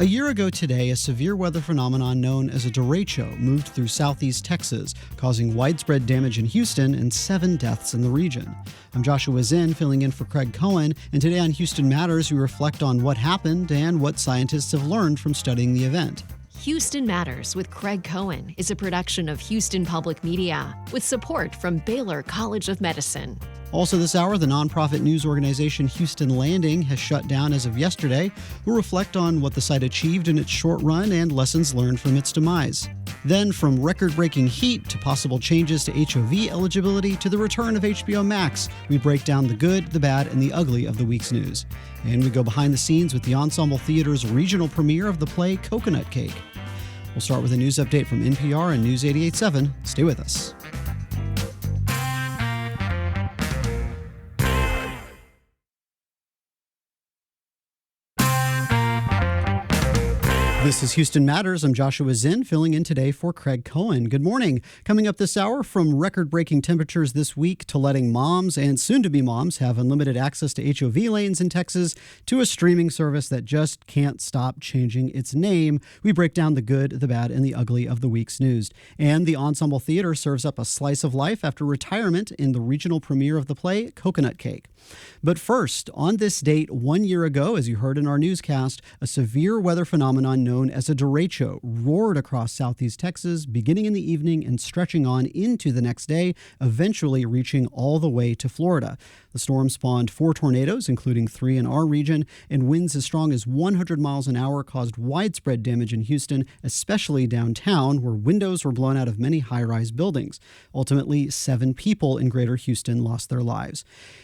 A year ago today, a severe weather phenomenon known as a derecho moved through southeast Texas, causing widespread damage in Houston and 7 deaths in the region. I'm Joshua Zinn, filling in for Craig Cohen, and today on Houston Matters, we reflect on what happened and what scientists have learned from studying the event. Houston Matters with Craig Cohen is a production of Houston Public Media with support from Baylor College of Medicine. Also this hour, the nonprofit news organization Houston Landing has shut down as of yesterday. We'll reflect on what the site achieved in its short run and lessons learned from its demise. Then, from record-breaking heat to possible changes to HOV eligibility to the return of HBO Max, we break down the good, the bad, and the ugly of the week's news. And we go behind the scenes with the Ensemble Theater's regional premiere of the play Coconut Cake. We'll start with a news update from NPR and News 88.7. Stay with us. This is Houston Matters. I'm Joshua Zinn, filling in today for Craig Cohen. Good morning. Coming up this hour, from record-breaking temperatures this week to letting moms and soon-to-be moms have unlimited access to HOV lanes in Texas to a streaming service that just can't stop changing its name, we break down the good, the bad, and the ugly of the week's news. And the Ensemble Theater serves up a slice of life after retirement in the regional premiere of the play Coconut Cake. But first, on this date 1 year ago, as you heard in our newscast, a severe weather phenomenon known as a derecho roared across southeast Texas, beginning in the evening and stretching on into the next day, eventually reaching all the way to Florida. The storm spawned 4 tornadoes, including 3 in our region, and winds as strong as 100 miles an hour caused widespread damage in Houston, especially downtown, where windows were blown out of many high-rise buildings. Ultimately, 7 people in greater Houston lost their lives.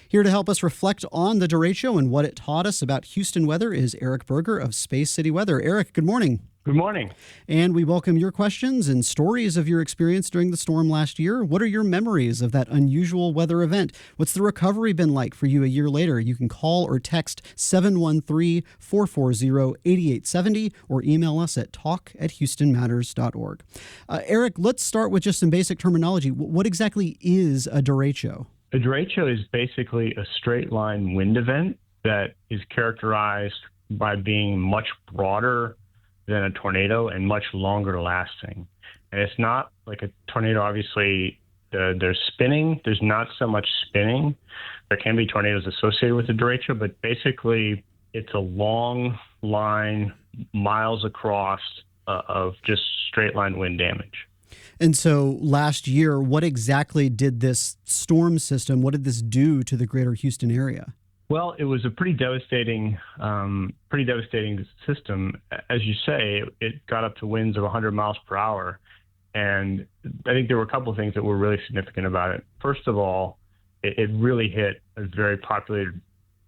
Here to help us reflect on the derecho and what it taught us about Houston weather is Eric Berger of Space City Weather. Eric, good morning. Good morning. And we welcome your questions and stories of your experience during the storm last year. What are your memories of that unusual weather event? What's the recovery been like for you a year later? You can call or text 713-440-8870 or email us at talk@houstonmatters.org. Eric, let's start with just some basic terminology. What exactly is a derecho? A derecho is basically a straight line wind event that is characterized by being much broader than a tornado and much longer lasting. And it's not like a tornado, obviously, there's spinning. There's not so much spinning. There can be tornadoes associated with the derecho, but basically it's a long line, miles across, of just straight line wind damage. And so last year, what exactly did this storm system, what did this do to the greater Houston area? Well, it was a pretty devastating system. As you say, it got up to winds of 100 miles per hour. And I think there were a couple of things that were really significant about it. First of all, it really hit a very populated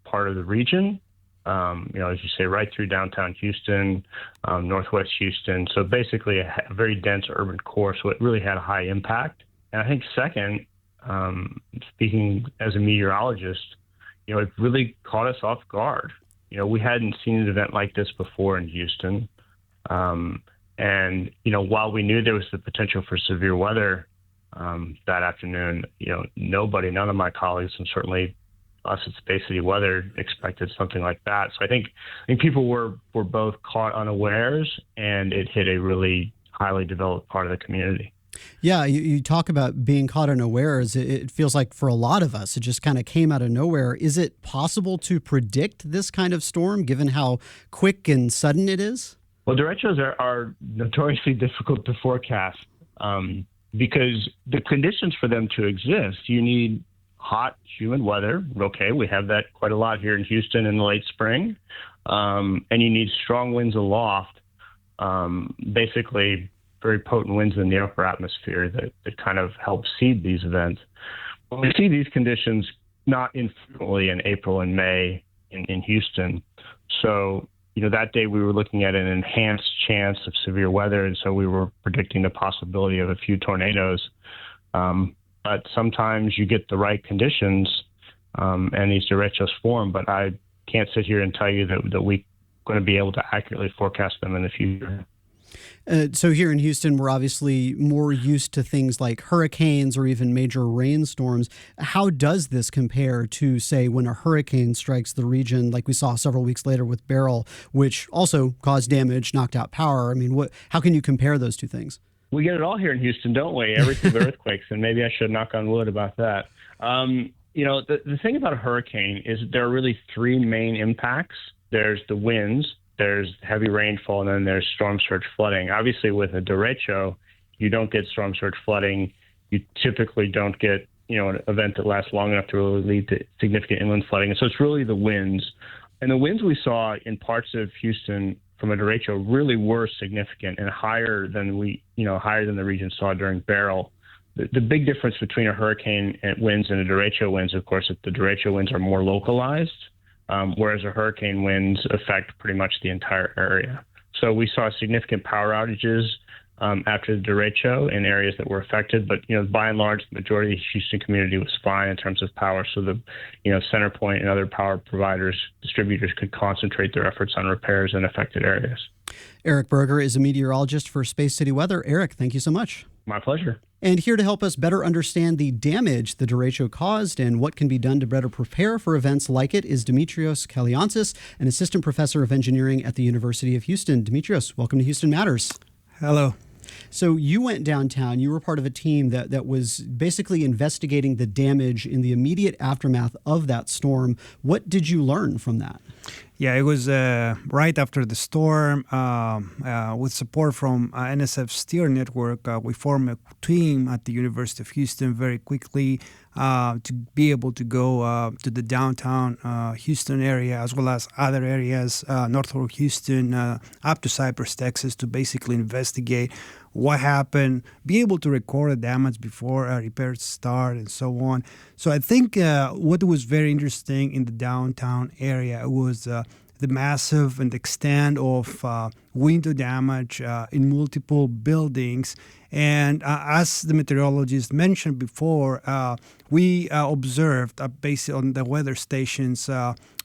part of the region. As you say, right through downtown Houston, northwest Houston. So basically a very dense urban core. So it really had a high impact. And I think second, speaking as a meteorologist, it really caught us off guard. We hadn't seen an event like this before in Houston. While we knew there was the potential for severe weather that afternoon, none of my colleagues, and certainly us at Space City Weather, expected something like that. So I think people were both caught unawares, and it hit a really highly developed part of the community. Yeah, you talk about being caught unawares. It feels like for a lot of us, it just kind of came out of nowhere. Is it possible to predict this kind of storm, given how quick and sudden it is? Well, derechos are notoriously difficult to forecast because the conditions for them to exist, you need hot, humid weather. Okay, we have that quite a lot here in Houston in the late spring. And you need strong winds aloft, basically very potent winds in the upper atmosphere that kind of help seed these events. Well, we see these conditions not infrequently in April and May in Houston. So, that day we were looking at an enhanced chance of severe weather, and so we were predicting the possibility of a few tornadoes. But sometimes you get the right conditions, and these derechos form, but I can't sit here and tell you that we're going to be able to accurately forecast them in the future. So here in Houston, we're obviously more used to things like hurricanes or even major rainstorms. How does this compare to, say, when a hurricane strikes the region, like we saw several weeks later with Beryl, which also caused damage, knocked out power? I mean, how can you compare those two things? We get it all here in Houston, don't we? Everything's earthquakes, and maybe I should knock on wood about that. The thing about a hurricane is there are really three main impacts. There's the winds, there's heavy rainfall, and then there's storm surge flooding. Obviously, with a derecho, you don't get storm surge flooding. You typically don't get, an event that lasts long enough to really lead to significant inland flooding. And so it's really the winds. And the winds we saw in parts of Houston from a derecho really were significant and higher than the region saw during Beryl. The big difference between a hurricane winds and a derecho winds, of course, is the derecho winds are more localized, whereas a hurricane winds affect pretty much the entire area. So we saw significant power outages after the derecho in areas that were affected, but by and large, the majority of the Houston community was fine in terms of power. So the CenterPoint and other power distributors could concentrate their efforts on repairs in affected areas. Eric Berger is a meteorologist for Space City Weather. Eric, thank you so much. My pleasure. And here to help us better understand the damage the derecho caused and what can be done to better prepare for events like it is Dimitrios Kaliantzis, an assistant professor of engineering at the University of Houston. Dimitrios, welcome to Houston Matters. Hello. So you went downtown. You were part of a team that was basically investigating the damage in the immediate aftermath of that storm. What did you learn from that? Yeah, it was right after the storm. With support from NSF Steer Network, we formed a team at the University of Houston very quickly to be able to go to the downtown Houston area as well as other areas, northward Houston, up to Cypress, Texas, to basically investigate what happened, be able to record the damage before repairs start and so on. So I think what was very interesting in the downtown area was the massive and extent of window damage in multiple buildings. And as the meteorologist mentioned before, we observed, based on the weather stations,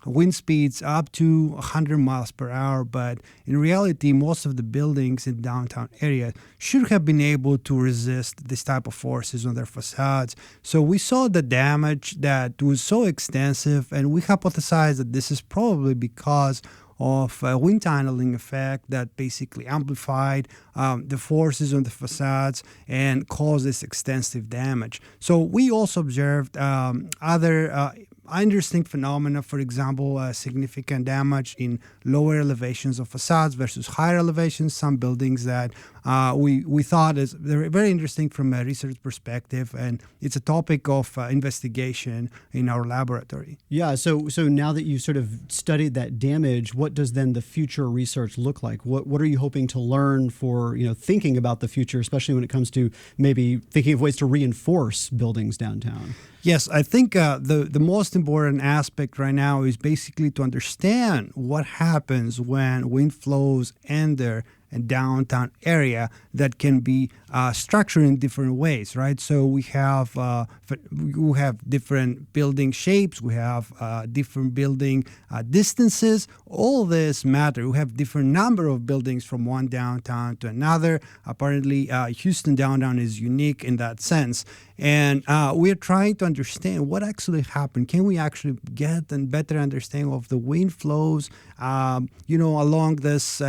wind speeds up to 100 miles per hour. But in reality, most of the buildings in the downtown area should have been able to resist this type of forces on their facades. So we saw the damage that was so extensive, and we hypothesized that this is probably because of a wind tunneling effect that basically amplified the forces on the facades and caused this extensive damage. So we also observed other interesting phenomena, for example, significant damage in lower elevations of facades versus higher elevations. Some buildings that we thought they're very interesting from a research perspective, and it's a topic of investigation in our laboratory. Yeah, so now that you've sort of studied that damage, what does then the future research look like? What are you hoping to learn for thinking about the future, especially when it comes to maybe thinking of ways to reinforce buildings downtown? Yes, I think the most important aspect right now is basically to understand what happens when wind flows enter a downtown area that can be structured in different ways, right? So we have different building shapes, we have different building distances. All this matter. We have different number of buildings from one downtown to another. Apparently, Houston downtown is unique in that sense. And we're trying to understand what actually happened. Can we actually get a better understanding of the wind flows, along this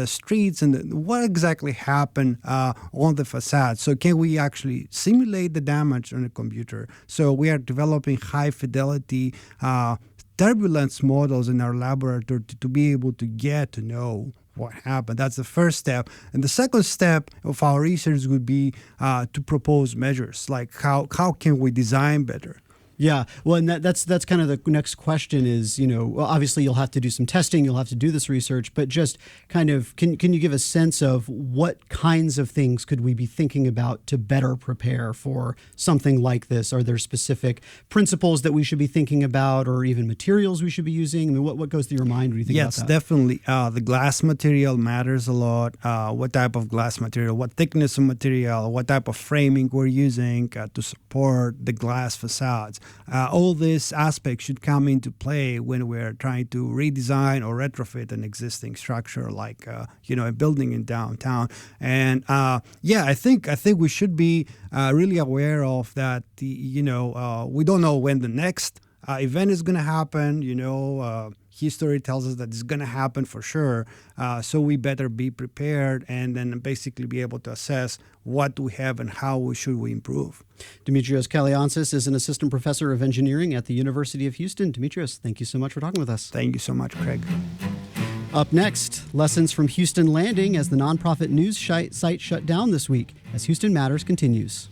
streets, and what exactly happened on the facade? So can we actually simulate the damage on a computer? So we are developing high fidelity turbulence models in our laboratory to be able to get to know what happened. That's the first step. And the second step of our research would be to propose measures, like how can we design better? Yeah, well, and that's kind of the next question is, obviously you'll have to do some testing, you'll have to do this research, but just kind of, can you give a sense of what kinds of things could we be thinking about to better prepare for something like this? Are there specific principles that we should be thinking about, or even materials we should be using? I mean, what goes through your mind when you think about that? Yes, definitely. The glass material matters a lot. What type of glass material, what thickness of material, what type of framing we're using to support the glass facades. All these aspects should come into play when we're trying to redesign or retrofit an existing structure, like a building in downtown. And I think we should be really aware of that. We don't know when the next event is going to happen. History tells us that it's going to happen for sure. So we better be prepared and then basically be able to assess what we have and how should we improve. Demetrios Kaliantzis is an assistant professor of engineering at the University of Houston. Demetrios, thank you so much for talking with us. Thank you so much, Craig. Up next, lessons from Houston Landing as the nonprofit news site shut down this week as Houston Matters continues.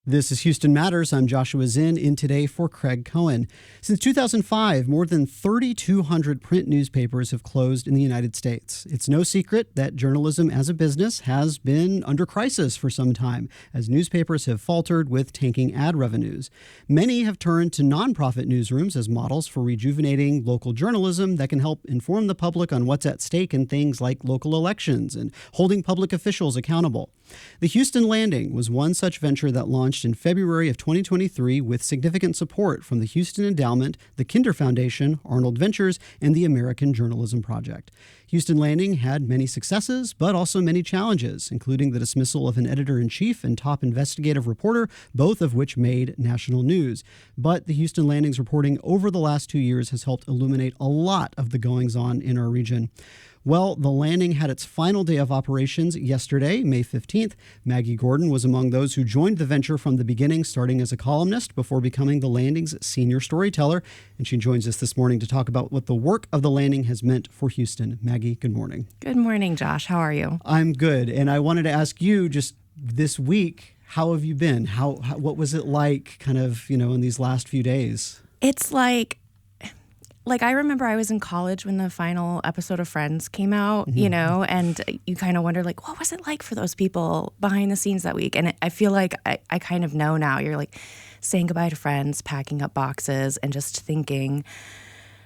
This is Houston Matters. I'm Joshua Zinn, in today for Craig Cohen. Since 2005, more than 3,200 print newspapers have closed in the United States. It's no secret that journalism as a business has been under crisis for some time, as newspapers have faltered with tanking ad revenues. Many have turned to nonprofit newsrooms as models for rejuvenating local journalism that can help inform the public on what's at stake in things like local elections and holding public officials accountable. The Houston Landing was one such venture that launched in February of 2023 with significant support from the Houston Endowment, the Kinder Foundation, Arnold Ventures, and the American Journalism Project. Houston Landing had many successes, but also many challenges, including the dismissal of an editor-in-chief and top investigative reporter, both of which made national news. But the Houston Landing's reporting over the last 2 years has helped illuminate a lot of the goings-on in our region. Well, the Landing had its final day of operations yesterday, May 15th. Maggie Gordon was among those who joined the venture from the beginning, starting as a columnist before becoming the Landing's senior storyteller. And she joins us this morning to talk about what the work of the Landing has meant for Houston. Maggie, good morning. Good morning, Josh. How are you? I'm good. And I wanted to ask you just this week, how have you been? What was it like kind of, in these last few days? It's like I remember I was in college when the final episode of Friends came out, and you kind of wonder, what was it like for those people behind the scenes that week? And I feel like I kind of know now. You're saying goodbye to friends, packing up boxes, and just thinking,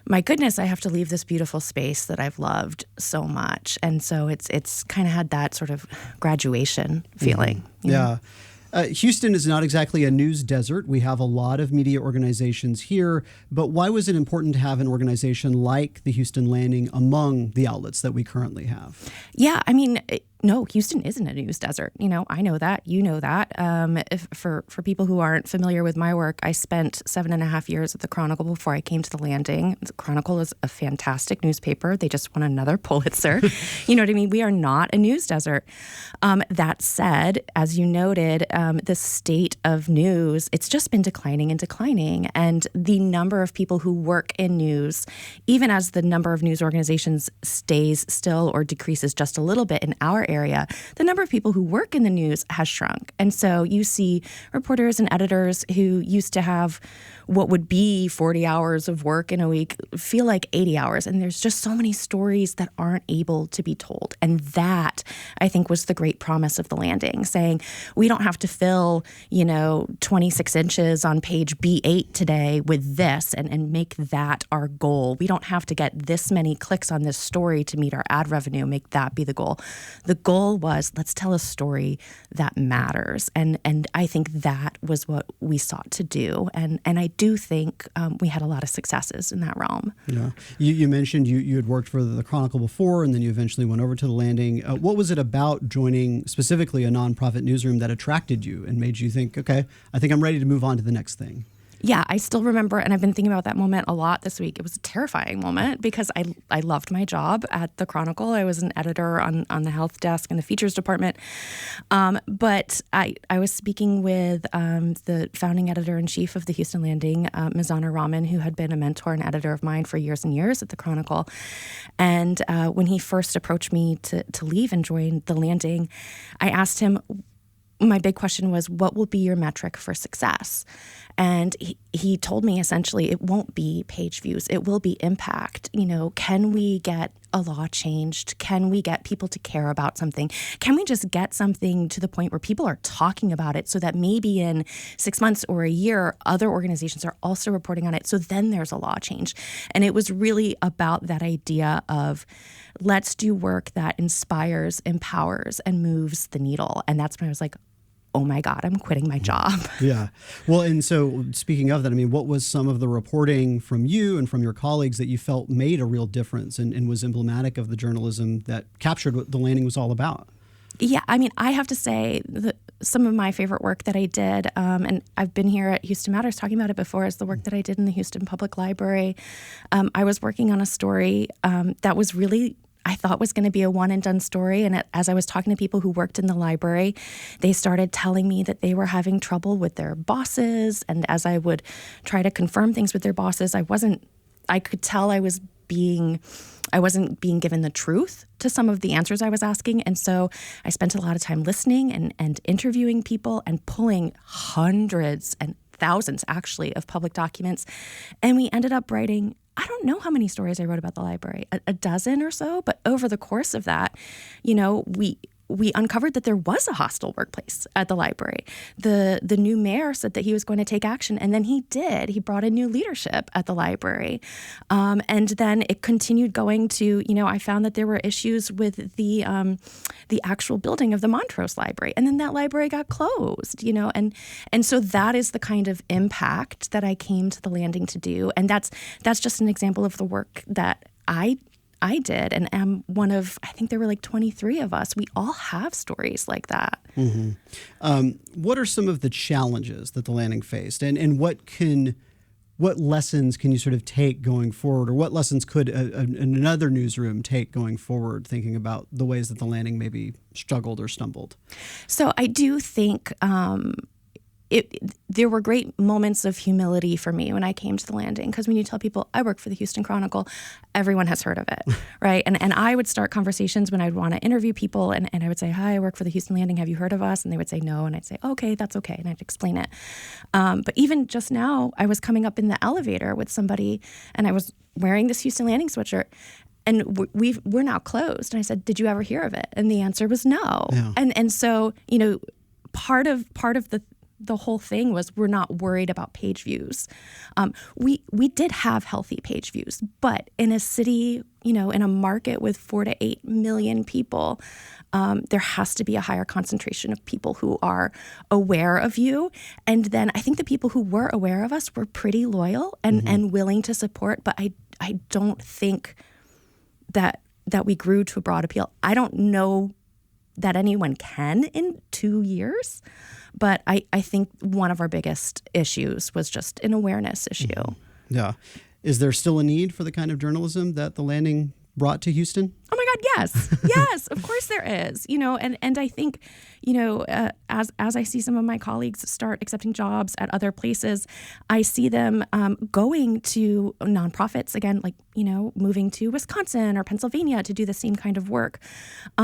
my goodness, I have to leave this beautiful space that I've loved so much. And so it's kind of had that sort of graduation feeling. Yeah. Houston is not exactly a news desert. We have a lot of media organizations here, but why was it important to have an organization like the Houston Landing among the outlets that we currently have? Yeah, no, Houston isn't a news desert. I know that. You know that. For people who aren't familiar with my work, I spent 7.5 years at the Chronicle before I came to the Landing. The Chronicle is a fantastic newspaper. They just won another Pulitzer. You know what I mean? We are not a news desert. That said, as you noted, the state of news, it's just been declining and declining. And the number of people who work in news, even as the number of news organizations stays still or decreases just a little bit in our area, the number of people who work in the news has shrunk. And so you see reporters and editors who used to have what would be 40 hours of work in a week feel like 80 hours. And there's just so many stories that aren't able to be told. And that, I think, was the great promise of the Landing, saying we don't have to fill, 26 inches on page B8 today with this and make that our goal. We don't have to get this many clicks on this story to meet our ad revenue, make that be the goal. The goal was, let's tell a story that matters. And I think that was what we sought to do. And I do think we had a lot of successes in that realm. Yeah. You mentioned you had worked for the Chronicle before, and then you eventually went over to the Landing. What was it about joining specifically a nonprofit newsroom that attracted you and made you think, okay, I think I'm ready to move on to the next thing? Yeah, I still remember, and I've been thinking about that moment a lot this week. It was a terrifying moment because I loved my job at the Chronicle. I was an editor on the health desk and the features department. But I was speaking with the founding editor-in-chief of the Houston Landing, Mizana Rahman, who had been a mentor and editor of mine for years and years at the Chronicle. And when he first approached me to leave and join the Landing, I asked him, my big question was, what will be your metric for success? And he told me essentially it won't be page views. It will be impact. Can we get a law changed? Can we get people to care about something? Can we just get something to the point where people are talking about it so that maybe in 6 months or a year, other organizations are also reporting on it? So then there's a law change. And it was really about that idea of let's do work that inspires, empowers, and moves the needle. And that's when I was like, oh my God, I'm quitting my job. Yeah. Well, and so speaking of that, I mean, what was some of the reporting from you and from your colleagues that you felt made a real difference and was emblematic of the journalism that captured what the landing was all about? Yeah, I mean, I have to say that some of my favorite work that I did, and I've been here at Houston Matters talking about it before, is the work that I did in the Houston Public Library. I was working on a story that was really, I thought was going to be a one and done story. And as I was talking to people who worked in the library, they started telling me that they were having trouble with their bosses. And as I would try to confirm things with their bosses, I could tell I wasn't being given the truth to some of the answers I was asking. And so I spent a lot of time listening and interviewing people and pulling hundreds and thousands, actually, of public documents. And we ended up writing, I don't know how many stories I wrote about the library, a dozen or so. But over the course of that, we uncovered that there was a hostile workplace at the library. The new mayor said that he was going to take action, and then he did. He brought in new leadership at the library. And then it continued going to, I found that there were issues with the actual building of the Montrose Library. And then that library got closed, and so that is the kind of impact that I came to the landing to do. And that's just an example of the work that I did, and am one of, I think there were like 23 of us. We all have stories like that. Mm-hmm. What are some of the challenges that the landing faced, and what lessons can you sort of take going forward, or what lessons could another newsroom take going forward, thinking about the ways that the landing maybe struggled or stumbled? So I do think there were great moments of humility for me when I came to the landing, because when you tell people I work for the Houston Chronicle, everyone has heard of it, right? And I would start conversations when I'd want to interview people, and I would say, hi, I work for the Houston Landing. Have you heard of us? And they would say no, and I'd say, okay, that's okay, and I'd explain it. But even just now, I was coming up in the elevator with somebody, and I was wearing this Houston Landing sweatshirt, and we're now closed. And I said, did you ever hear of it? And the answer was no. Yeah. And so part of the whole thing was we're not worried about page views. We did have healthy page views, but in a city, in a market with 4 to 8 million people, there has to be a higher concentration of people who are aware of you. And then I think the people who were aware of us were pretty loyal and willing to support, but I don't think that we grew to a broad appeal. I don't know that anyone can in 2 years. But I think one of our biggest issues was just an awareness issue. Mm-hmm. Yeah. Is there still a need for the kind of journalism that the landing brought to Houston? Oh my God, yes. Yes, of course there is. And I think, as I see some of my colleagues start accepting jobs at other places, I see them going to nonprofits again, like, moving to Wisconsin or Pennsylvania to do the same kind of work.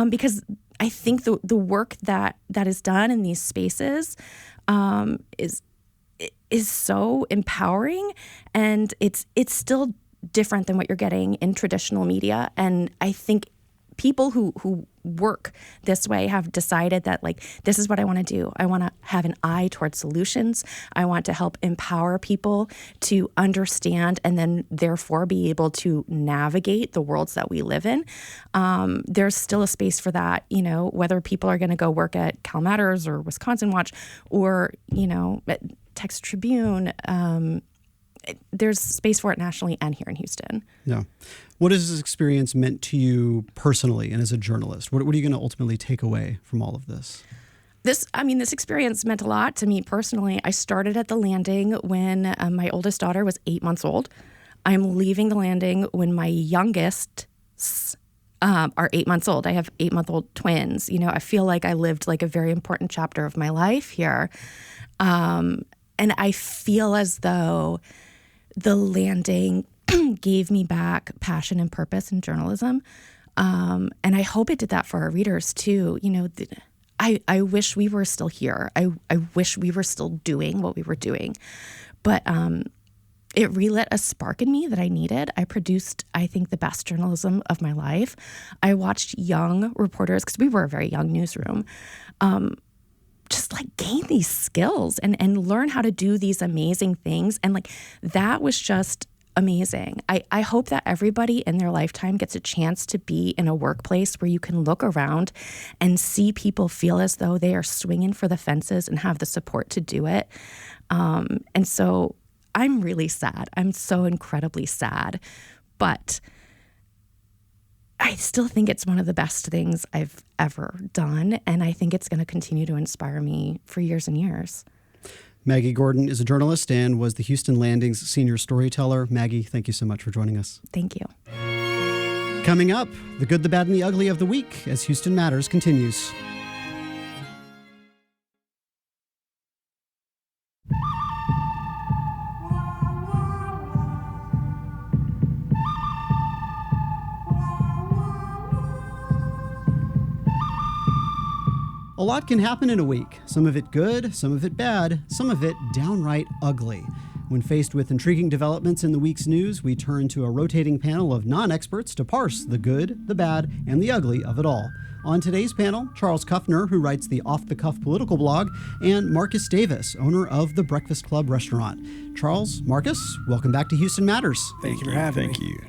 Because I think the work that is done in these spaces is so empowering, and it's still different than what you're getting in traditional media. And I think people who work this way have decided that, like, this is what I want to do. I want to have an eye towards solutions. I want to help empower people to understand and then therefore be able to navigate the worlds that we live in. There's still a space for that, whether people are going to go work at Cal Matters or Wisconsin Watch or, at Texas Tribune. There's space for it nationally and here in Houston. Yeah. What has this experience meant to you personally and as a journalist? What are you going to ultimately take away from all of this? This experience meant a lot to me personally. I started at the landing when my oldest daughter was 8 months old. I'm leaving the landing when my youngest are 8 months old. I have 8-month-old twins. I feel like I lived like a very important chapter of my life here. And I feel as though the landing gave me back passion and purpose in journalism. And I hope it did that for our readers too. I wish we were still here. I wish we were still doing what we were doing. But it relit a spark in me that I needed. I produced, I think, the best journalism of my life. I watched young reporters, because we were a very young newsroom, just like gain these skills and learn how to do these amazing things. And like, that was just amazing. I hope that everybody in their lifetime gets a chance to be in a workplace where you can look around and see people feel as though they are swinging for the fences and have the support to do it. And so I'm really sad. I'm so incredibly sad. But I still think it's one of the best things I've ever done. And I think it's going to continue to inspire me for years and years. Maggie Gordon is a journalist and was the Houston Landing's senior storyteller. Maggie, thank you so much for joining us. Thank you. Coming up, the good, the bad, and the ugly of the week as Houston Matters continues. A lot can happen in a week, some of it good, some of it bad, some of it downright ugly. When faced with intriguing developments in the week's news, we turn to a rotating panel of non-experts to parse the good, the bad, and the ugly of it all. On today's panel, Charles Kuffner, who writes the Off the Cuff political blog, and Marcus Davis, owner of the Breakfast Club restaurant. Charles, Marcus, welcome back to Houston Matters. Thank you for having me. Thank you.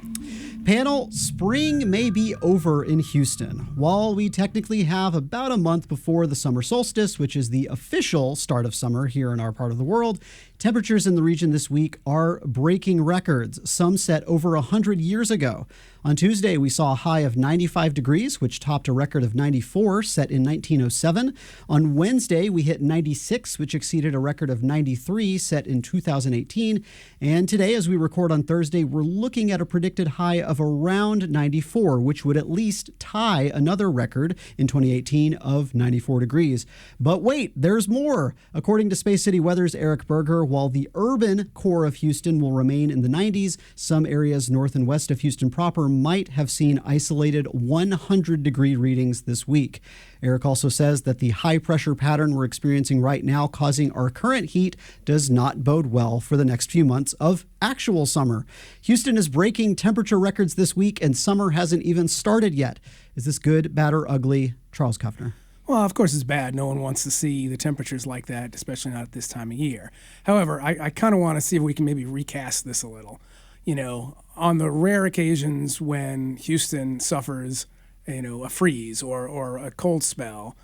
Panel, spring may be over in Houston. While we technically have about a month before the summer solstice, which is the official start of summer here in our part of the world, temperatures in the region this week are breaking records, some set over 100 years ago. On Tuesday, we saw a high of 95 degrees, which topped a record of 94 set in 1907. On Wednesday, we hit 96, which exceeded a record of 93 set in 2018. And today, as we record on Thursday, we're looking at a predicted high of around 94, which would at least tie another record in 2018 of 94 degrees. But wait, there's more. According to Space City Weather's Eric Berger, while the urban core of Houston will remain in the 90s, some areas north and west of Houston proper might have seen isolated 100-degree readings this week. Eric also says that the high-pressure pattern we're experiencing right now causing our current heat does not bode well for the next few months of actual summer. Houston is breaking temperature records this week, and summer hasn't even started yet. Is this good, bad, or ugly? Charles Kuffner. Well, of course it's bad. No one wants to see the temperatures like that, especially not at this time of year. However, I kind of want to see if we can maybe recast this a little. You know, on the rare occasions when Houston suffers, a freeze or a cold spell,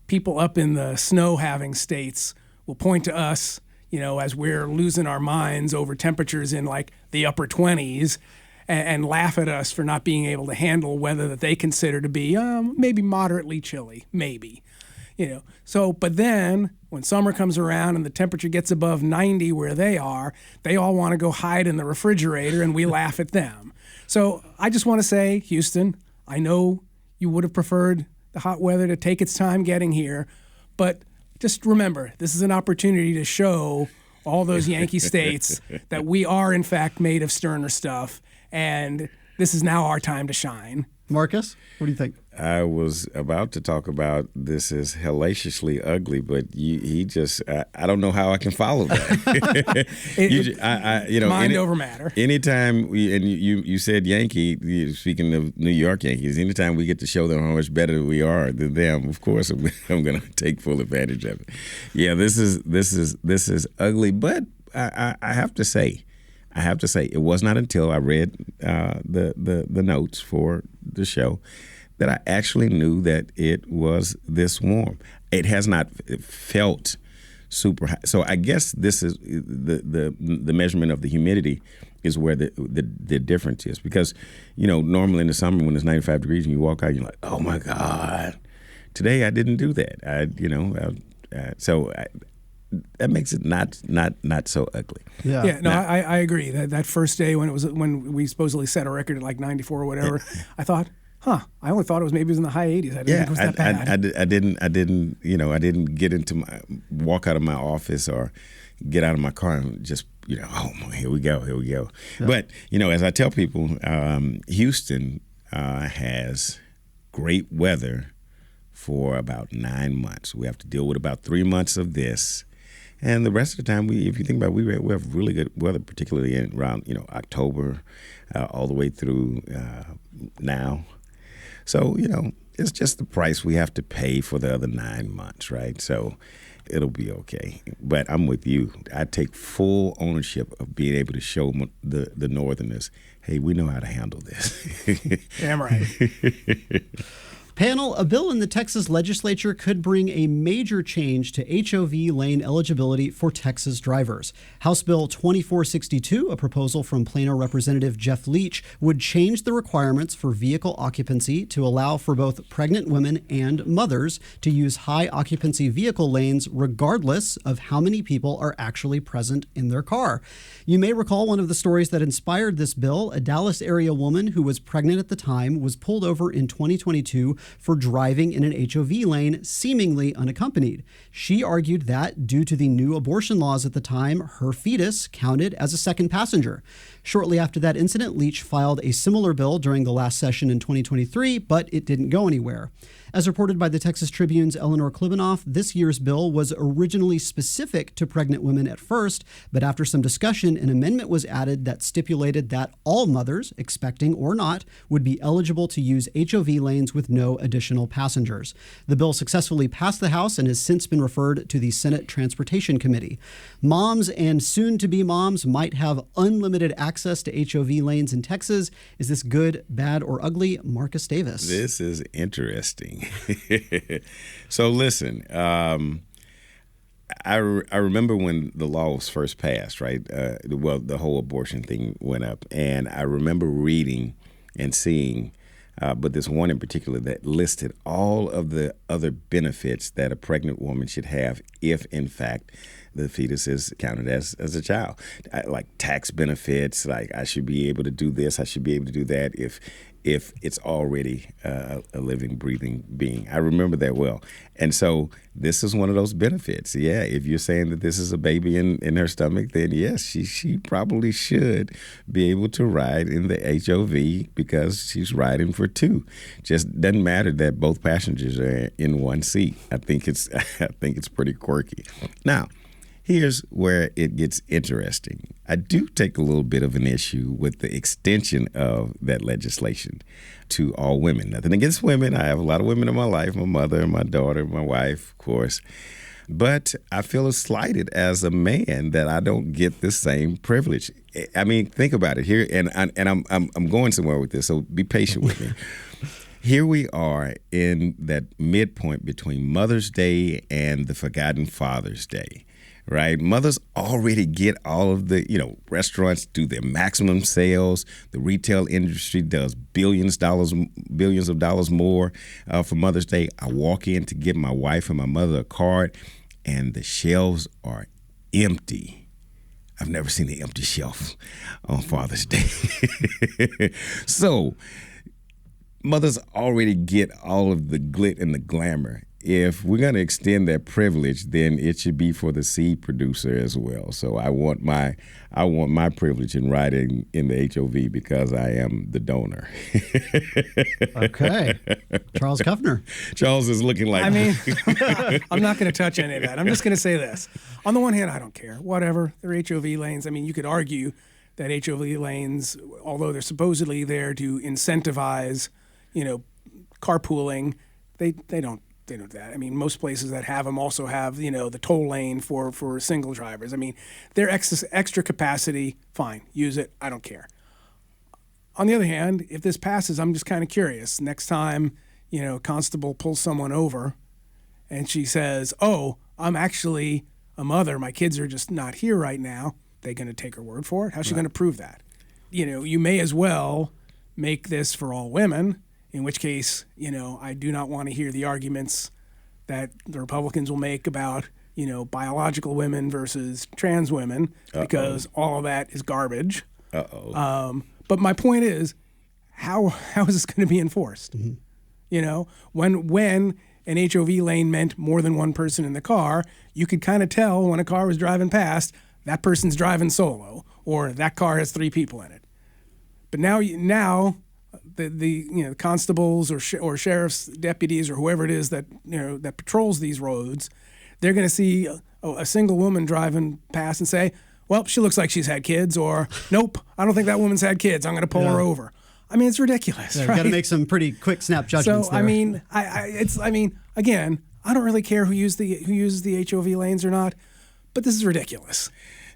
people up in the snow-having states will point to us, as we're losing our minds over temperatures in like the upper 20s and laugh at us for not being able to handle weather that they consider to be maybe moderately chilly, maybe. But then when summer comes around and the temperature gets above 90 where they all want to go hide in the refrigerator and we laugh at them. So I just want to say, Houston, I know you would have preferred the hot weather to take its time getting here, but just remember, this is an opportunity to show all those Yankee states that we are in fact made of sterner stuff, and this is now our time to shine. Marcus, what do you think? I was about to talk about this is hellaciously ugly, but I don't know how I can follow that. Mind over matter. Anytime you said Yankee, speaking of New York Yankees, anytime we get to show them how much better we are than them, of course I'm going to take full advantage of it. Yeah, this is ugly, but I have to say, it was not until I read the notes for the show that I actually knew that it was this warm. It has not felt super high. So I guess this is the measurement of the humidity is where the difference is. Because, normally in the summer when it's 95 degrees and you walk out, you're like, oh my God. Today I didn't do that. That makes it not so ugly. Yeah. No, I agree. That first day when we supposedly set a record at like 94 or whatever, I thought, I only thought it was in the high 80s. I didn't think it was that bad. I didn't walk out of my office or get out of my car and just, here we go. Yeah. But, as I tell people, Houston has great weather for about 9 months. We have to deal with about 3 months of this. And the rest of the time, if you think about it, we have really good weather, particularly around October, all the way through now. So it's just the price we have to pay for the other 9 months, right? So it'll be okay. But I'm with you. I take full ownership of being able to show the Northerners, hey, we know how to handle this. Damn right. Panel, a bill in the Texas legislature could bring a major change to HOV lane eligibility for Texas drivers. House Bill 2462, a proposal from Plano Representative Jeff Leach, would change the requirements for vehicle occupancy to allow for both pregnant women and mothers to use high occupancy vehicle lanes regardless of how many people are actually present in their car. You may recall one of the stories that inspired this bill. A Dallas area woman who was pregnant at the time was pulled over in 2022 for driving in an HOV lane seemingly unaccompanied. She argued that, due to the new abortion laws at the time, her fetus counted as a second passenger. Shortly after that incident, Leach filed a similar bill during the last session in 2023, but it didn't go anywhere. As reported by the Texas Tribune's Eleanor Klibanoff, this year's bill was originally specific to pregnant women at first, but after some discussion, an amendment was added that stipulated that all mothers, expecting or not, would be eligible to use HOV lanes with no additional passengers. The bill successfully passed the House and has since been referred to the Senate Transportation Committee. Moms and soon-to-be moms might have unlimited access to HOV lanes in Texas. Is this good, bad, or ugly? Marcus Davis. This is interesting. So listen, I remember when the law was first passed, right? The whole abortion thing went up. And I remember reading and seeing, but this one in particular that listed all of the other benefits that a pregnant woman should have if, in fact, the fetus is counted as a child. Like tax benefits, like I should be able to do this, I should be able to do that if it's already a living, breathing being. I remember that well. And so this is one of those benefits. Yeah, if you're saying that this is a baby in her stomach, then yes, she probably should be able to ride in the HOV because she's riding for two. Just doesn't matter that both passengers are in one seat. I think it's pretty quirky. Now, here's where it gets interesting. I do take a little bit of an issue with the extension of that legislation to all women. Nothing against women. I have a lot of women in my life, my mother, my daughter, my wife, of course. But I feel slighted as a man that I don't get the same privilege. I mean, think about it here, and I'm going somewhere with this, so be patient with me. Here we are in that midpoint between Mother's Day and the Forgotten Father's Day. Right? Mothers already get all of the, restaurants do their maximum sales. The retail industry does billions of dollars more for Mother's Day. I walk in to give my wife and my mother a card, and the shelves are empty. I've never seen an empty shelf on Father's Day. So mothers already get all of the glit and the glamour. If we're going to extend that privilege, then it should be for the seed producer as well. So I want my privilege in riding in the HOV because I am the donor. Okay. Charles Kuffner. Charles is looking like... I mean, I'm not going to touch any of that. I'm just going to say this. On the one hand, I don't care. Whatever. They're HOV lanes. I mean, you could argue that HOV lanes, although they're supposedly there to incentivize, carpooling, they don't do that. I mean, most places that have them also have, the toll lane for single drivers. I mean, they're extra capacity, fine, use it, I don't care. On the other hand, if this passes, I'm just kind of curious. Next time, constable pulls someone over and she says, oh, I'm actually a mother, my kids are just not here right now, they going to take her word for it? How's she going to prove that? You may as well make this for all women, in which case, I do not want to hear the arguments that the Republicans will make about, biological women versus trans women, because all of that is garbage. But my point is, how is this going to be enforced? Mm-hmm. When an HOV lane meant more than one person in the car, you could kind of tell when a car was driving past, that person's driving solo, or that car has three people in it. But now the constables or sheriff's deputies or whoever it is that that patrols these roads, they're going to see a single woman driving past and say, well, she looks like she's had kids, or nope, I don't think that woman's had kids. I'm going to pull her over. I mean, it's ridiculous. Yeah, right? Got to make some pretty quick snap judgments. So there. I mean, again, I don't really care who uses the HOV lanes or not, but this is ridiculous.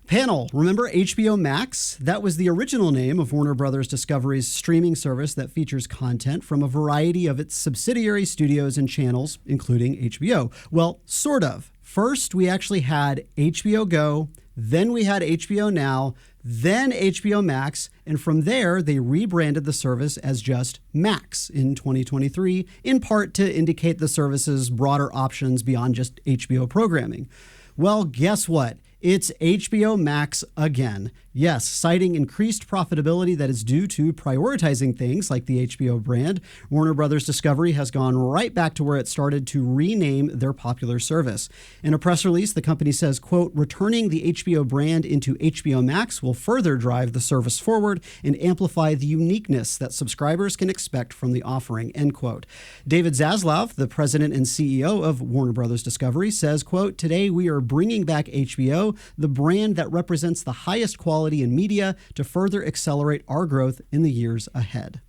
Panel, remember HBO Max? That was the original name of Warner Brothers Discovery's streaming service that features content from a variety of its subsidiary studios and channels, including HBO. Well, sort of. First, we actually had HBO Go, then we had HBO Now, then HBO Max, and from there, they rebranded the service as just Max in 2023, in part to indicate the service's broader options beyond just HBO programming. Well, guess what? It's HBO Max again. Yes, citing increased profitability that is due to prioritizing things like the HBO brand, Warner Brothers Discovery has gone right back to where it started to rename their popular service. In a press release, the company says, quote, returning the HBO brand into HBO Max will further drive the service forward and amplify the uniqueness that subscribers can expect from the offering, end quote. David Zaslav, the president and CEO of Warner Brothers Discovery, says, quote, today we are bringing back HBO, the brand that represents the highest quality in media, to further accelerate our growth in the years ahead.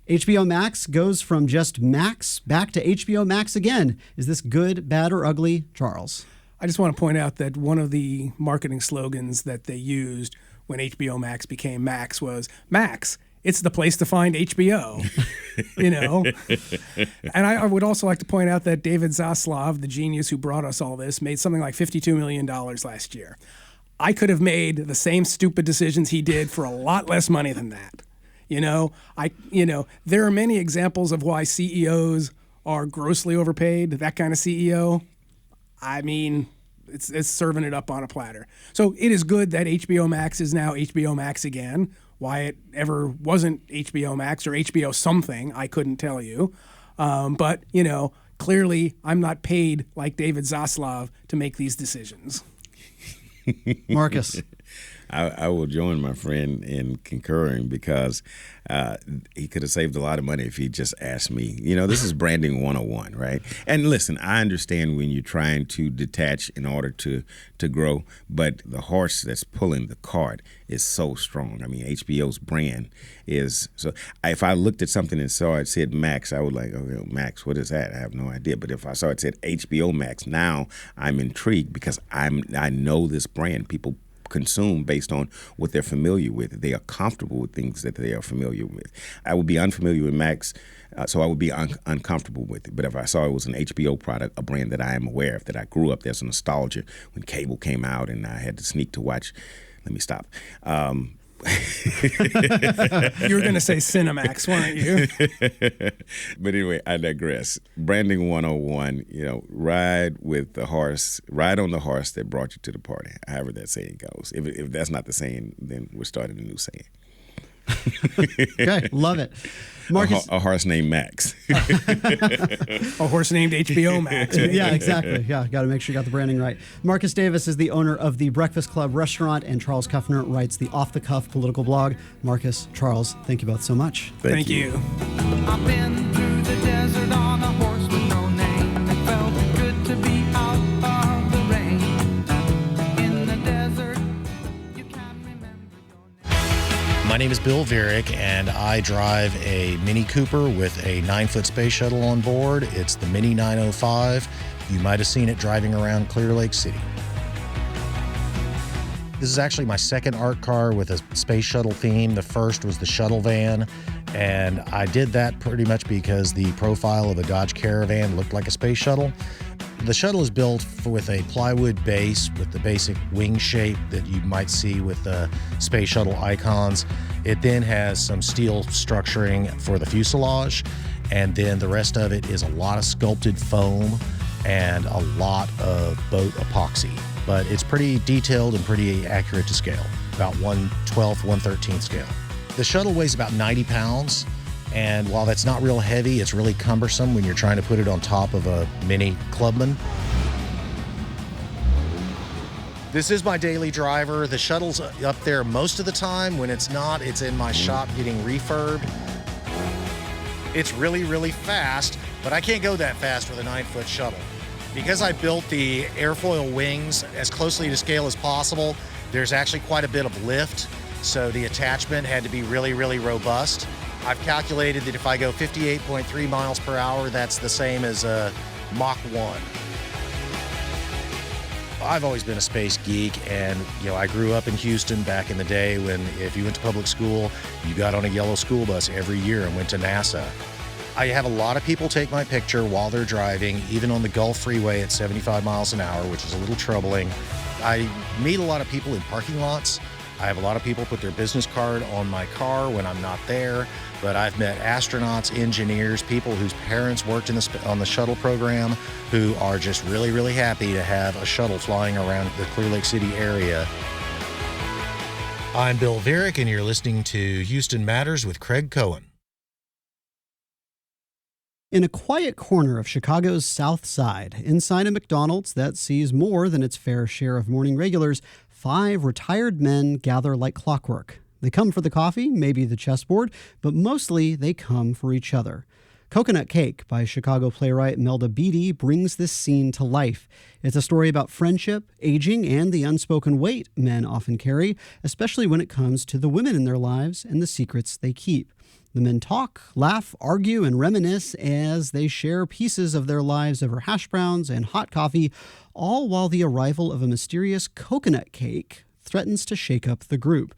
HBO Max goes from just Max back to HBO Max again. Is this good, bad, or ugly, Charles? I just want to point out that one of the marketing slogans that they used when HBO Max became Max was, Max, it's the place to find HBO, you know? And I would also like to point out that David Zaslav, the genius who brought us all this, made something like $52 million last year. I could have made the same stupid decisions he did for a lot less money than that. There are many examples of why CEOs are grossly overpaid. That kind of CEO, I mean, it's serving it up on a platter. So it is good that HBO Max is now HBO Max again. Why it ever wasn't HBO Max or HBO something, I couldn't tell you. But, clearly I'm not paid like David Zaslav to make these decisions. Marcus. I will join my friend in concurring because he could have saved a lot of money if he just asked me. This is branding 101, right? And listen, I understand when you're trying to detach in order to grow, but the horse that's pulling the cart is so strong. I mean, HBO's brand is so. If I looked at something and saw it said Max, I would like, okay, Max, what is that? I have no idea. But if I saw it said HBO Max, now I'm intrigued because I know this brand. People consume based on what they're familiar with. They are comfortable with things that they are familiar with. I would be unfamiliar with Max, so I would be uncomfortable with it. But if I saw it was an HBO product, a brand that I am aware of, that I grew up, there's a nostalgia when cable came out and I had to sneak to watch. Let me stop. You were going to say Cinemax, weren't you? But anyway, I digress. Branding 101, ride on the horse that brought you to the party, however that saying goes. If that's not the saying, then we're starting a new saying. Okay, love it. Marcus, a horse named Max. A horse named HBO Max. Yeah, exactly. Yeah, got to make sure you got the branding right. Marcus Davis is the owner of the Breakfast Club restaurant, and Charles Kuffner writes the Off the Cuff political blog. Marcus, Charles, thank you both so much. Thank you. I've been through the desert on a horse with no name. It felt good to be out of the rain. In the desert, you can't remember your name. My name is Bill Varick, and I drive a Mini Cooper with a 9-foot space shuttle on board. It's the Mini 905. You might have seen it driving around Clear Lake City. This is actually my second art car with a space shuttle theme. The first was the shuttle van, and I did that pretty much because the profile of a Dodge Caravan looked like a space shuttle. The shuttle is built with a plywood base with the basic wing shape that you might see with the space shuttle icons. It then has some steel structuring for the fuselage, and then the rest of it is a lot of sculpted foam and a lot of boat epoxy. But it's pretty detailed and pretty accurate to scale, about 1/12, 1/13 scale. The shuttle weighs about 90 pounds. And while that's not real heavy, it's really cumbersome when you're trying to put it on top of a mini Clubman. This is my daily driver. The shuttle's up there most of the time. When it's not, it's in my shop getting refurbed. It's really, really fast, but I can't go that fast with a 9-foot shuttle Because I built the airfoil wings as closely to scale as possible, there's actually quite a bit of lift, so the attachment had to be really, really robust. I've calculated that if I go 58.3 miles per hour, that's the same as a Mach 1. I've always been a space geek, and I grew up in Houston back in the day when if you went to public school, you got on a yellow school bus every year and went to NASA. I have a lot of people take my picture while they're driving, even on the Gulf Freeway at 75 miles an hour, which is a little troubling. I meet a lot of people in parking lots. I have a lot of people put their business card on my car when I'm not there, but I've met astronauts, engineers, people whose parents worked on the shuttle program who are just really, really happy to have a shuttle flying around the Clear Lake City area. I'm Bill Varick, and you're listening to Houston Matters with Craig Cohen. In a quiet corner of Chicago's South Side, inside a McDonald's that sees more than its fair share of morning regulars, 5 retired men gather like clockwork. They come for the coffee, maybe the chessboard, but mostly they come for each other. Coconut Cake by Chicago playwright Melda Beattie brings this scene to life. It's a story about friendship, aging, and the unspoken weight men often carry, especially when it comes to the women in their lives and the secrets they keep. The men talk, laugh, argue, and reminisce as they share pieces of their lives over hash browns and hot coffee, all while the arrival of a mysterious coconut cake threatens to shake up the group.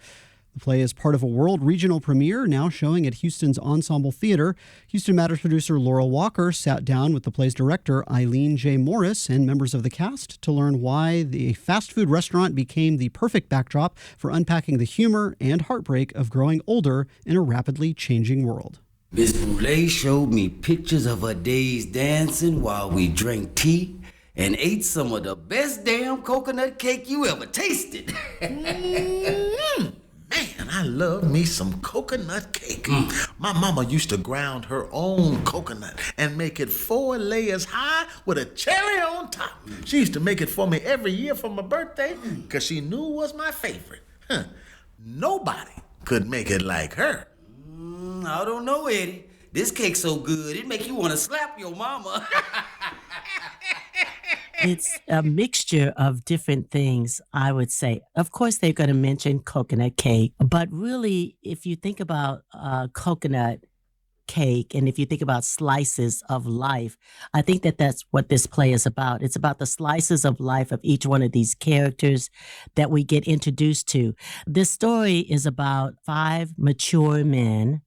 The play is part of a world regional premiere now showing at Houston's Ensemble Theater. Houston Matters producer Laurel Walker sat down with the play's director Eileen J. Morris and members of the cast to learn why the fast food restaurant became the perfect backdrop for unpacking the humor and heartbreak of growing older in a rapidly changing world. Miss Boulay showed me pictures of her days dancing while we drank tea and ate some of the best damn coconut cake you ever tasted. Man, I love me some coconut cake. My mama used to ground her own coconut and make it 4 layers high with a cherry on top. She used to make it for me every year for my birthday because she knew it was my favorite. Nobody could make it like her. I don't know, Eddie. This cake's so good, it make you want to slap your mama. It's a mixture of different things, I would say. Of course, they're going to mention coconut cake, but really, if you think about coconut cake and if you think about slices of life, I think that that's what this play is about. It's about the slices of life of each one of these characters that we get introduced to. This story is about 5 mature men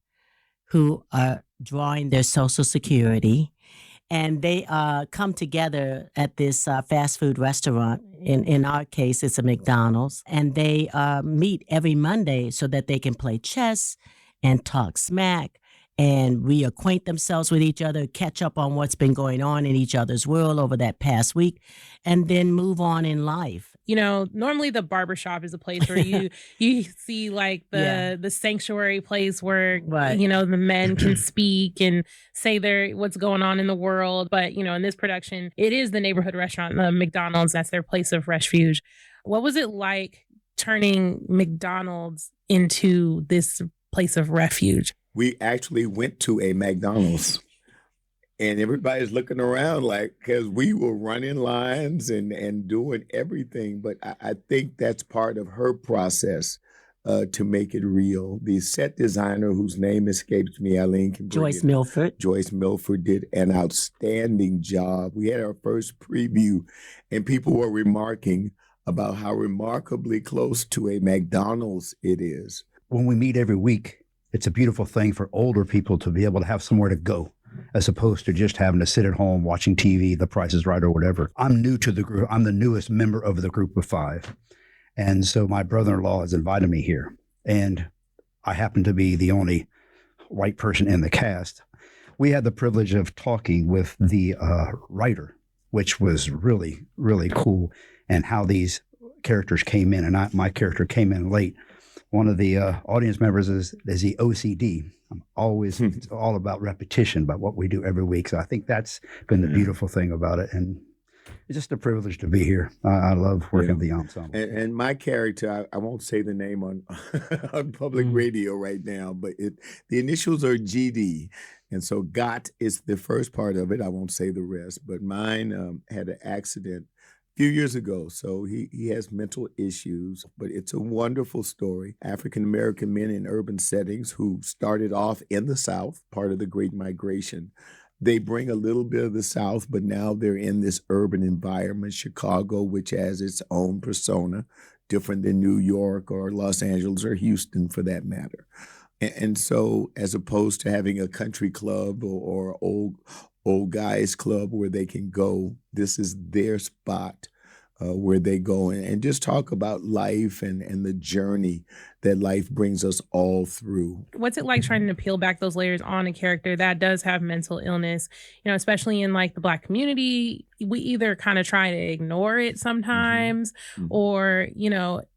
who are drawing their Social Security. And they come together at this fast food restaurant. In our case, it's a McDonald's. And they meet every Monday so that they can play chess and talk smack and reacquaint themselves with each other, catch up on what's been going on in each other's world over that past week, and then move on in life. You know, normally the barbershop is a place where you see like the sanctuary place where, you know, the men can speak and say what's going on in the world. But, you know, in this production, it is the neighborhood restaurant, the McDonald's. That's their place of refuge. What was it like turning McDonald's into this place of refuge? We actually went to a McDonald's. And everybody's looking around like, because we were running lines and doing everything. But I think that's part of her process to make it real. The set designer, whose name escapes me, Eileen can bring Joyce Milford. Joyce Milford did an outstanding job. We had our first preview, and people were remarking about how remarkably close to a McDonald's it is. When we meet every week, it's a beautiful thing for older people to be able to have somewhere to go, as opposed to just having to sit at home watching TV, The Price is Right or whatever. I'm new to the group. I'm the newest member of the group of 5. And so my brother-in-law has invited me here. And I happen to be the only white person in the cast. We had the privilege of talking with the writer, which was really, really cool, and how these characters came in. And my character came in late. One of the audience members is the OCD. I'm always, it's all about repetition, about what we do every week. So I think that's been the beautiful thing about it. And It's just a privilege to be here. I love working with the ensemble. And my character, I won't say the name on on public radio right now, but the initials are GD. And so GOT is the first part of it. I won't say the rest, but mine had an accident a few years ago. So he has mental issues, but it's a wonderful story. African-American men in urban settings who started off in the South, part of the Great Migration. They bring a little bit of the South, but now they're in this urban environment, Chicago, which has its own persona, different than New York or Los Angeles or Houston for that matter. And so as opposed to having a country club or old guys club where they can go, this is their spot where they go and just talk about life and the journey that life brings us all through. What's it like trying to peel back those layers on a character that does have mental illness, especially in like the Black community? We either kind of try to ignore it sometimes or,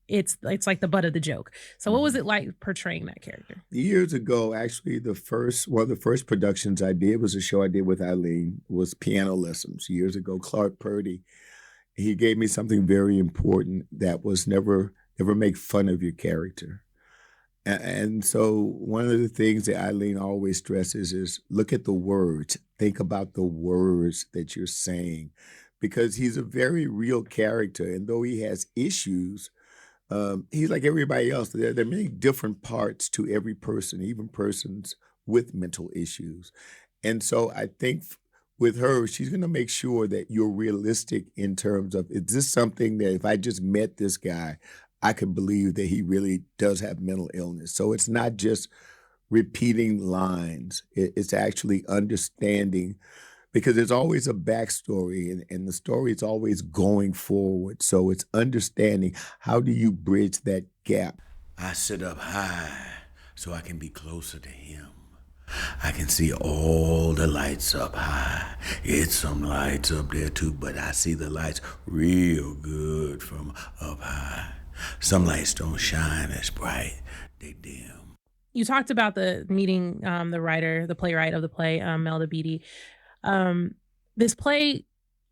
it's like the butt of the joke. So what was it like portraying that character? Years ago, actually, one of the first productions I did was a show I did with Eileen, was Piano Lessons. Years ago, Clark Purdy, he gave me something very important that was never make fun of your character. And so one of the things that Eileen always stresses is look at the words. Think about the words that you're saying, because he's a very real character. And though he has issues, he's like everybody else. There are many different parts to every person, even persons with mental issues. And so I think with her, she's going to make sure that you're realistic in terms of, is this something that if I just met this guy, I could believe that he really does have mental illness. So it's not just repeating lines. It's actually understanding, because there's always a backstory and the story is always going forward. So it's understanding, how do you bridge that gap? I sit up high so I can be closer to him. I can see all the lights up high. It's some lights up there too, but I see the lights real good from up high. Some lights don't shine as bright, they dim. You talked about the meeting, the playwright of the play, Melda Beatty. This play,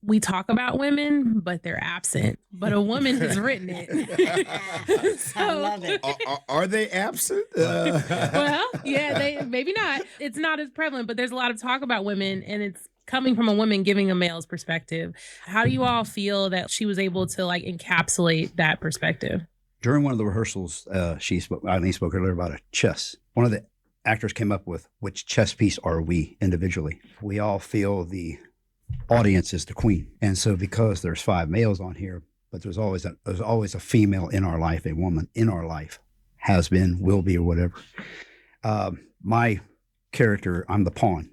we talk about women, but they're absent. But a woman has written it. So, I love it. Are they absent? Well, yeah, they maybe not. It's not as prevalent, but there's a lot of talk about women, and it's coming from a woman giving a male's perspective. How do you all feel that she was able to like encapsulate that perspective? During one of the rehearsals, Eileen spoke earlier about a chess. One of the actors came up with, which chess piece are we individually? We all feel the audience is the queen. And so because there's 5 males on here, but there's always a female in our life, a woman in our life, has been, will be, or whatever. My character, I'm the pawn,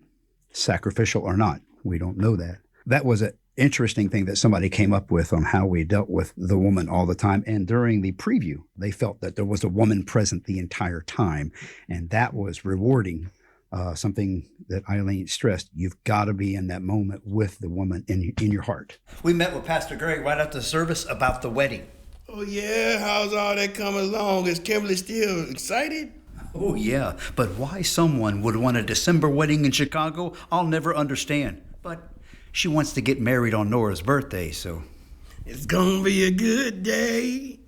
sacrificial or not. We don't know that. That was an interesting thing that somebody came up with on how we dealt with the woman all the time. And during the preview, they felt that there was a woman present the entire time. And that was rewarding. Something that Eileen stressed, you've got to be in that moment with the woman in your heart. We met with Pastor Greg right after the service about the wedding. Oh, yeah? How's all that coming along? Is Kimberly still excited? Oh, yeah. But why someone would want a December wedding in Chicago, I'll never understand. But she wants to get married on Nora's birthday, so. It's gonna be a good day.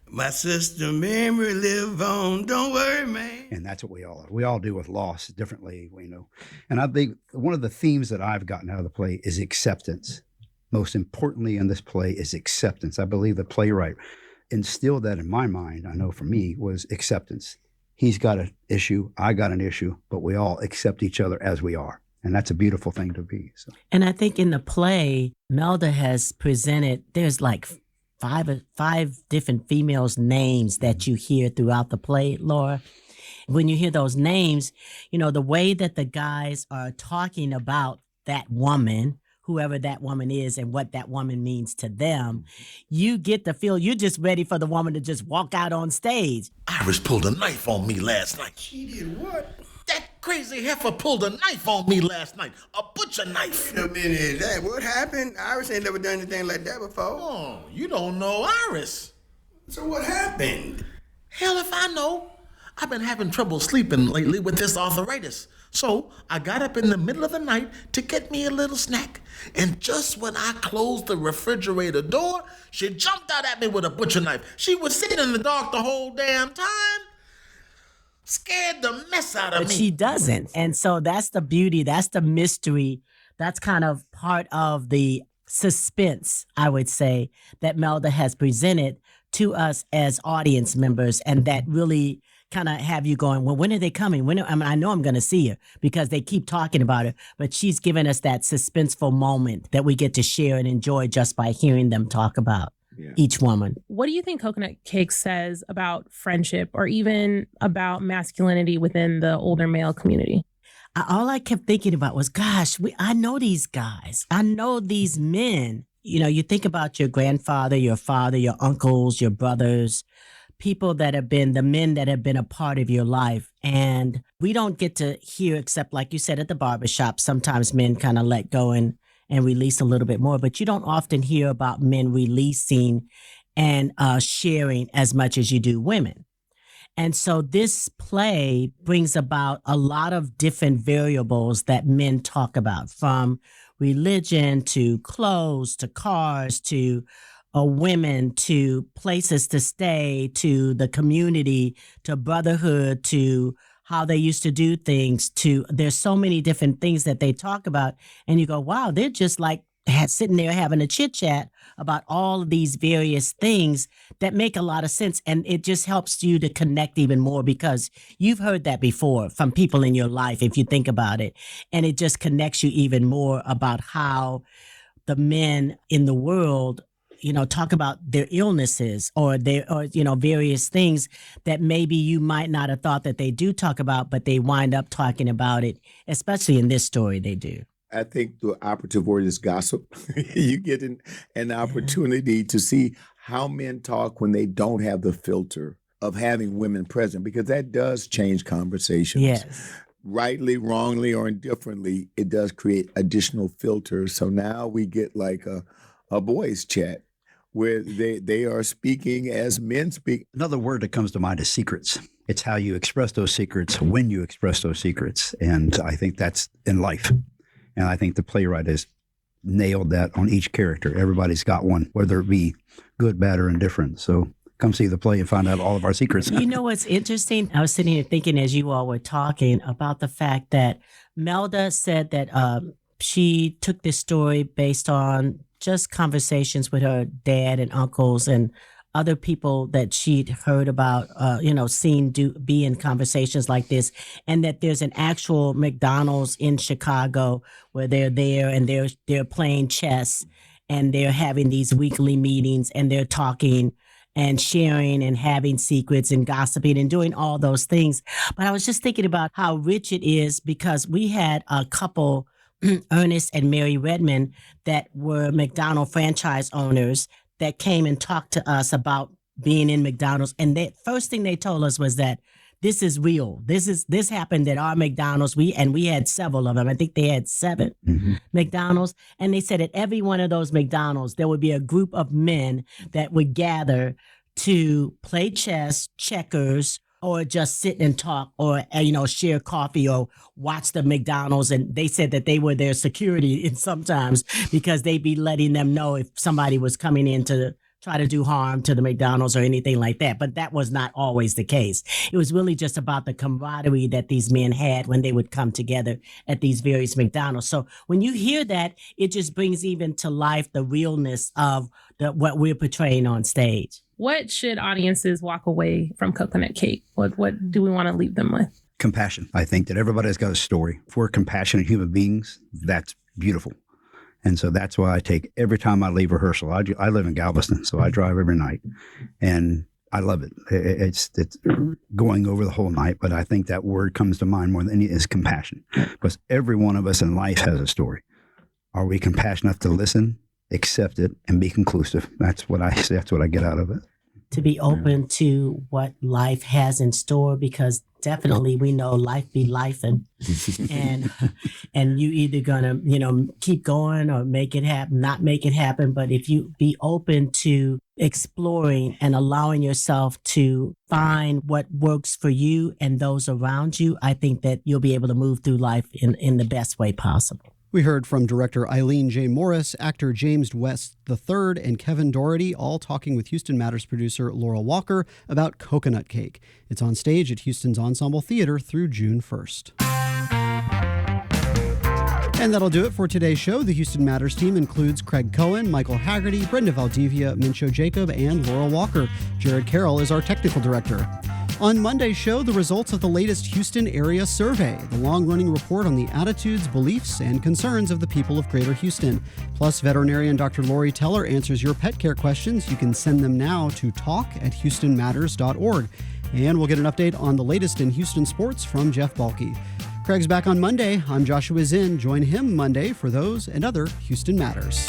My sister Mary live on, don't worry, man. And that's what we all are. We all deal with loss differently, we know. And I think one of the themes that I've gotten out of the play is acceptance. Most importantly in this play is acceptance. I believe the playwright instilled that in my mind, I know for me, was acceptance. He's got an issue, I got an issue, but we all accept each other as we are. And that's a beautiful thing to be. So. And I think in the play, Melda has presented, there's like five different females' names that you hear throughout the play, Laura. When you hear those names, the way that the guys are talking about that woman, whoever that woman is and what that woman means to them, you get the feel you're just ready for the woman to just walk out on stage. Iris pulled a knife on me last night. She did what? That crazy heifer pulled a knife on me last night. A butcher knife. Wait a minute, what happened? Iris ain't never done anything like that before. Oh, you don't know Iris. So what happened? Hell if I know. I've been having trouble sleeping lately with this arthritis. So I got up in the middle of the night to get me a little snack. And just when I closed the refrigerator door, she jumped out at me with a butcher knife. She was sitting in the dark the whole damn time. Scared the mess out of But me. she doesn't. And so that's the beauty, that's the mystery. That's kind of part of the suspense, I would say, that Melda has presented to us as audience members, and that really kind of have you going, well, when are they coming? I know I'm going to see her because they keep talking about her, but she's given us that suspenseful moment that we get to share and enjoy just by hearing them talk about each woman. What do you think Coconut Cake says about friendship or even about masculinity within the older male community? All I kept thinking about was, gosh, I know these guys. I know these men. You know, you think about your grandfather, your father, your uncles, your brothers, people that have been the men that have been a part of your life. And we don't get to hear, except like you said at the barbershop, sometimes men kind of let go and release a little bit more, but you don't often hear about men releasing and sharing as much as you do women. And so this play brings about a lot of different variables that men talk about, from religion to clothes to cars to women to places to stay to the community to brotherhood to how they used to do things to there's so many different things that they talk about. And you go, wow, they're just like sitting there having a chit chat about all of these various things that make a lot of sense. And it just helps you to connect even more because you've heard that before from people in your life, if you think about it. And it just connects you even more about how the men in the world, you know, talk about their illnesses or various things that maybe you might not have thought that they do talk about, but they wind up talking about it, especially in this story they do. I think the operative word is gossip. You get an opportunity to see how men talk when they don't have the filter of having women present, because that does change conversations. Yes. Rightly, wrongly, or indifferently, it does create additional filters. So now we get like a boys chat where they are speaking as men speak. Another word that comes to mind is secrets. It's how you express those secrets, when you express those secrets. And I think that's in life. And I think the playwright has nailed that on each character. Everybody's got one, whether it be good, bad, or indifferent. So come see the play and find out all of our secrets. You know what's interesting? I was sitting here thinking as you all were talking about the fact that Melda said that she took this story based on just conversations with her dad and uncles and other people that she'd heard about, seen be in conversations like this, and that there's an actual McDonald's in Chicago where they're there and they're playing chess and they're having these weekly meetings and they're talking and sharing and having secrets and gossiping and doing all those things. But I was just thinking about how rich it is because we had a couple, Ernest and Mary Redmond, that were McDonald's franchise owners that came and talked to us about being in McDonald's. And the first thing they told us was that this is real. This happened at our McDonald's. We had several of them. I think they had 7 McDonald's. And they said at every one of those McDonald's, there would be a group of men that would gather to play chess, checkers, or just sit and talk or, share coffee or watch the McDonald's. And they said that they were their security sometimes because they'd be letting them know if somebody was coming in to try to do harm to the McDonald's or anything like that. But that was not always the case. It was really just about the camaraderie that these men had when they would come together at these various McDonald's. So when you hear that, it just brings even to life the realness of what we're portraying on stage. What should audiences walk away from Coconut Cake? What do we want to leave them with? Compassion. I think that everybody's got a story. If we're compassionate human beings, that's beautiful. And so that's why I take every time I leave rehearsal. I live in Galveston, so I drive every night, and I love it. It's going over the whole night, but I think that word comes to mind more than any is compassion, because every one of us in life has a story. Are we compassionate enough to listen, accept it, and be conclusive? That's what I get out of it. To be open to what life has in store, because definitely we know life be life and you either gonna, keep going or make it happen, not make it happen. But if you be open to exploring and allowing yourself to find what works for you and those around you, I think that you'll be able to move through life in the best way possible. We heard from director Eileen J. Morris, actor James West III, and Kevin Doherty, all talking with Houston Matters producer Laurel Walker about Coconut Cake. It's on stage at Houston's Ensemble Theater through June 1st. And that'll do it for today's show. The Houston Matters team includes Craig Cohen, Michael Haggerty, Brenda Valdivia, Mincho Jacob, and Laurel Walker. Jared Carroll is our technical director. On Monday's show, the results of the latest Houston area survey, the long-running report on the attitudes, beliefs, and concerns of the people of Greater Houston. Plus, veterinarian Dr. Lori Teller answers your pet care questions. You can send them now to talk@houstonmatters.org. And we'll get an update on the latest in Houston sports from Jeff Balke. Craig's back on Monday. I'm Joshua Zinn. Join him Monday for those and other Houston Matters.